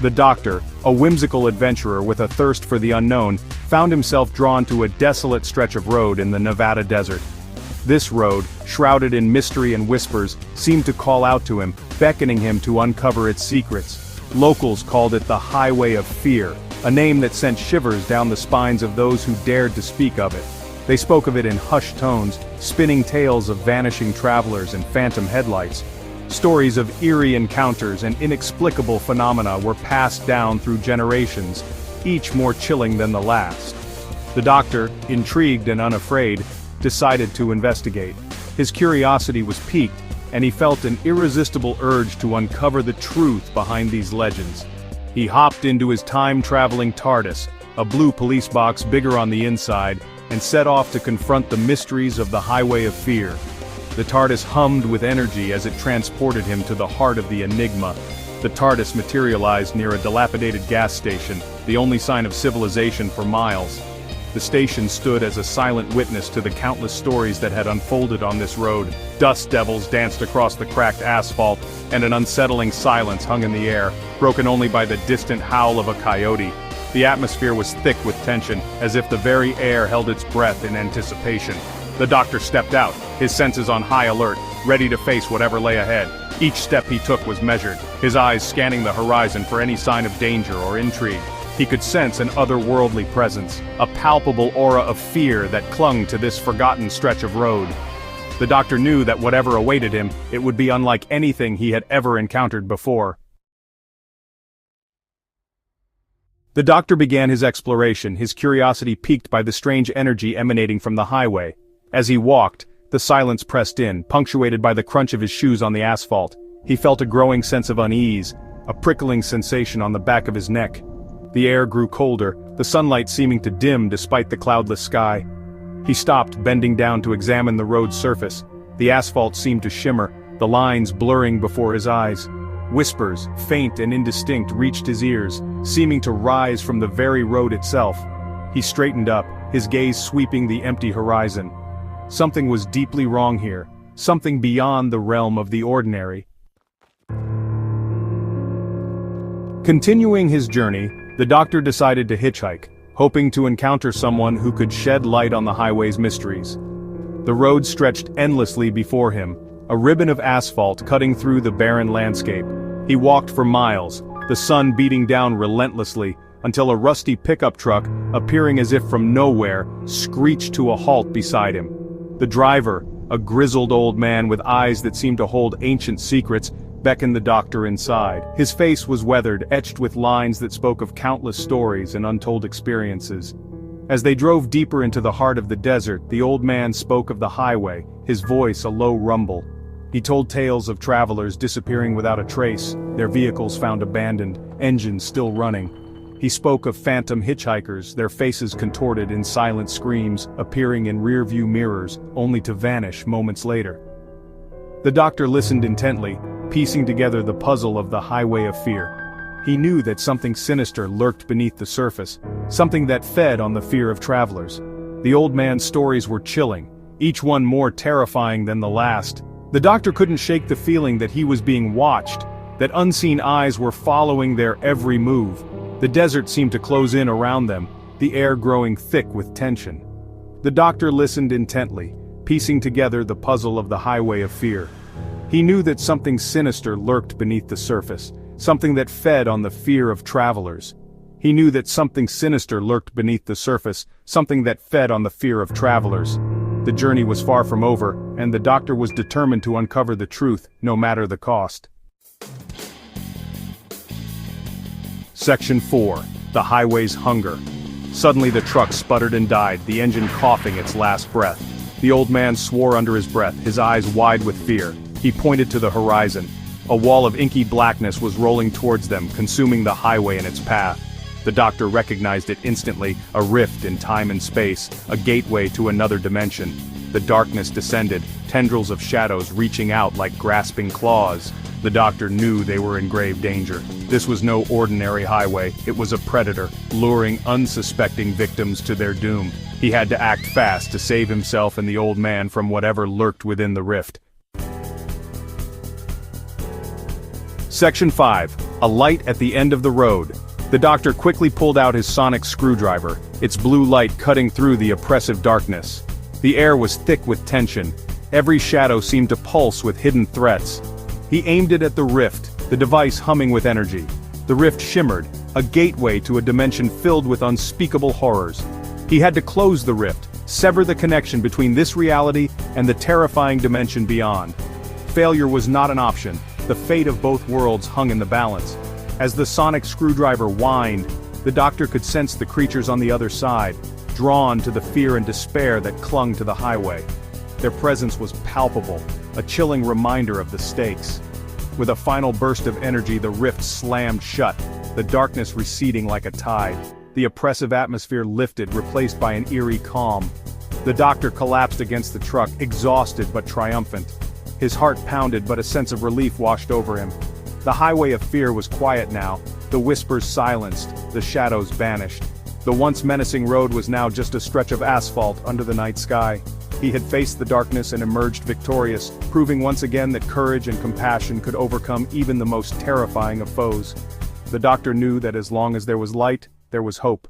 The doctor, a whimsical adventurer with a thirst for the unknown, found himself drawn to a desolate stretch of road in the Nevada desert. This road, shrouded in mystery and whispers, seemed to call out to him, beckoning him to uncover its secrets. Locals called it the Highway of Fear, a name that sent shivers down the spines of those who dared to speak of it. They spoke of it in hushed tones, spinning tales of vanishing travelers and phantom headlights. Stories of eerie encounters and inexplicable phenomena were passed down through generations, each more chilling than the last. The doctor, intrigued and unafraid, decided to investigate. His curiosity was piqued, and he felt an irresistible urge to uncover the truth behind these legends. He hopped into his time-traveling TARDIS, a blue police box bigger on the inside, and set off to confront the mysteries of the Highway of Fear. The TARDIS hummed with energy as it transported him to the heart of the enigma. The TARDIS materialized near a dilapidated gas station, the only sign of civilization for miles. The station stood as a silent witness to the countless stories that had unfolded on this road. Dust devils danced across the cracked asphalt, and an unsettling silence hung in the air, broken only by the distant howl of a coyote. The atmosphere was thick with tension, as if the very air held its breath in anticipation. The doctor stepped out, his senses on high alert, ready to face whatever lay ahead. Each step he took was measured, his eyes scanning the horizon for any sign of danger or intrigue. He could sense an otherworldly presence, a palpable aura of fear that clung to this forgotten stretch of road. The doctor knew that whatever awaited him, it would be unlike anything he had ever encountered before. The doctor began his exploration, his curiosity piqued by the strange energy emanating from the highway. As he walked, the silence pressed in, punctuated by the crunch of his shoes on the asphalt. He felt a growing sense of unease, a prickling sensation on the back of his neck. The air grew colder, the sunlight seeming to dim despite the cloudless sky. He stopped, bending down to examine the road's surface. The asphalt seemed to shimmer, the lines blurring before his eyes. Whispers, faint and indistinct, reached his ears, seeming to rise from the very road itself. He straightened up, his gaze sweeping the empty horizon. Something was deeply wrong here, something beyond the realm of the ordinary. Continuing his journey, the doctor decided to hitchhike, hoping to encounter someone who could shed light on the highway's mysteries. The road stretched endlessly before him, a ribbon of asphalt cutting through the barren landscape. He walked for miles, the sun beating down relentlessly, until a rusty pickup truck, appearing as if from nowhere, screeched to a halt beside him. The driver, a grizzled old man with eyes that seemed to hold ancient secrets, beckoned the doctor inside. His face was weathered, etched with lines that spoke of countless stories and untold experiences. As they drove deeper into the heart of the desert, the old man spoke of the highway, his voice a low rumble. He told tales of travelers disappearing without a trace, their vehicles found abandoned, engines still running. He spoke of phantom hitchhikers, their faces contorted in silent screams, appearing in rear-view mirrors, only to vanish moments later. The doctor listened intently, piecing together the puzzle of the Highway of Fear. He knew that something sinister lurked beneath the surface, something that fed on the fear of travelers. The old man's stories were chilling, each one more terrifying than the last. The doctor couldn't shake the feeling that he was being watched, that unseen eyes were following their every move. The desert seemed to close in around them, the air growing thick with tension. The doctor listened intently, piecing together the puzzle of the Highway of Fear. He knew that something sinister lurked beneath the surface, something that fed on the fear of travelers. He knew that something sinister lurked beneath the surface, something that fed on the fear of travelers. The journey was far from over, and the doctor was determined to uncover the truth, no matter the cost. Section 4. The Highway's Hunger. Suddenly the truck sputtered and died, the engine coughing its last breath. The old man swore under his breath, his eyes wide with fear. He pointed to the horizon. A wall of inky blackness was rolling towards them, consuming the highway in its path. The doctor recognized it instantly, a rift in time and space, a gateway to another dimension. The darkness descended, tendrils of shadows reaching out like grasping claws. The doctor knew they were in grave danger. This was no ordinary highway, it was a predator, luring unsuspecting victims to their doom. He had to act fast to save himself and the old man from whatever lurked within the rift. Section 5. A light at the end of the road. The doctor quickly pulled out his sonic screwdriver, its blue light cutting through the oppressive darkness. The air was thick with tension. Every shadow seemed to pulse with hidden threats. He aimed it at the rift, the device humming with energy. The rift shimmered, a gateway to a dimension filled with unspeakable horrors. He had to close the rift, sever the connection between this reality and the terrifying dimension beyond. Failure was not an option. The fate of both worlds hung in the balance. As the sonic screwdriver whined, the doctor could sense the creatures on the other side, drawn to the fear and despair that clung to the highway. Their presence was palpable, a chilling reminder of the stakes. With a final burst of energy, the rift slammed shut, the darkness receding like a tide. The oppressive atmosphere lifted, replaced by an eerie calm. The doctor collapsed against the truck, exhausted but triumphant. His heart pounded, but a sense of relief washed over him. The highway of fear was quiet now, the whispers silenced, the shadows vanished. The once menacing road was now just a stretch of asphalt under the night sky. He had faced the darkness and emerged victorious, proving once again that courage and compassion could overcome even the most terrifying of foes. The doctor knew that as long as there was light, there was hope.